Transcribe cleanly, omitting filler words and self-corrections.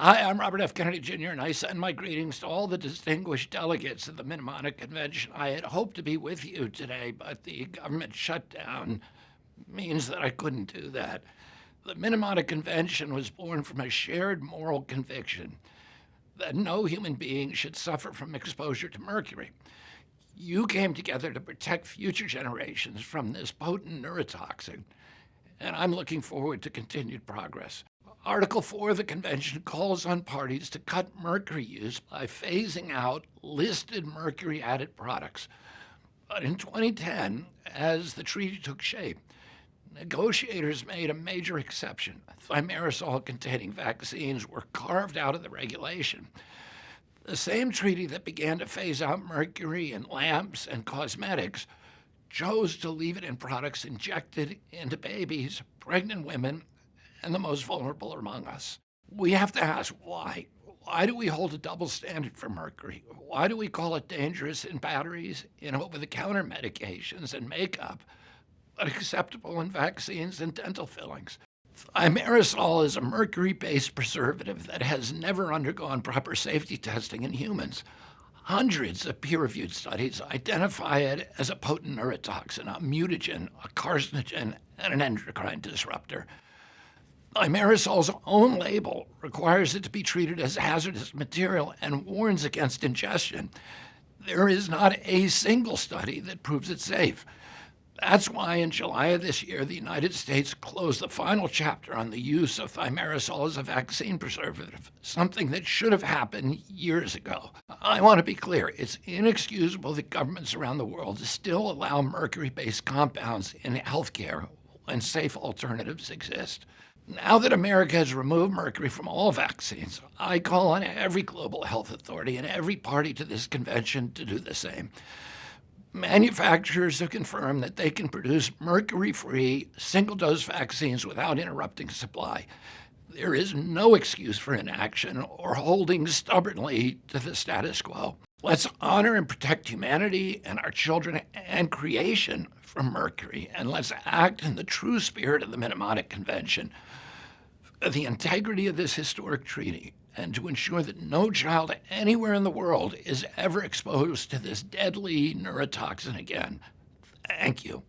Hi, I'm Robert F. Kennedy Jr., and I send my greetings to all the distinguished delegates of the Mnemonic Convention. I had hoped to be with you today, but the government shutdown means that I couldn't do that. The Mnemonic Convention was born from a shared moral conviction that no human being should suffer from exposure to mercury. You came together to protect future generations from this potent neurotoxin, and I'm looking forward to continued progress. Article 4 of the convention calls on parties to cut mercury use by phasing out listed mercury-added products. But in 2010, as the treaty took shape, negotiators made a major exception. Thimerosal-containing vaccines were carved out of the regulation. The same treaty that began to phase out mercury in lamps and cosmetics chose to leave it in products injected into babies, pregnant women, and the most vulnerable among us. We have to ask why. Why do we hold a double standard for mercury? Why do we call it dangerous in batteries, in over-the-counter medications and makeup, but acceptable in vaccines and dental fillings? Thimerosal is a mercury-based preservative that has never undergone proper safety testing in humans. Hundreds of peer-reviewed studies identify it as a potent neurotoxin, a mutagen, a carcinogen, and an endocrine disruptor. Thimerosal's own label requires it to be treated as hazardous material and warns against ingestion. There is not a single study that proves it safe. That's why in July of this year, the United States closed the final chapter on the use of thimerosal as a vaccine preservative, something that should have happened years ago. I want to be clear, it's inexcusable that governments around the world still allow mercury-based compounds in healthcare when safe alternatives exist. Now that America has removed mercury from all vaccines, I call on every global health authority and every party to this convention to do the same. Manufacturers have confirmed that they can produce mercury-free, single-dose vaccines without interrupting supply. There is no excuse for inaction or holding stubbornly to the status quo. Let's honor and protect humanity and our children and creation from mercury, and let's act in the true spirit of the Mnemonic Convention for the integrity of this historic treaty and to ensure that no child anywhere in the world is ever exposed to this deadly neurotoxin again. Thank you.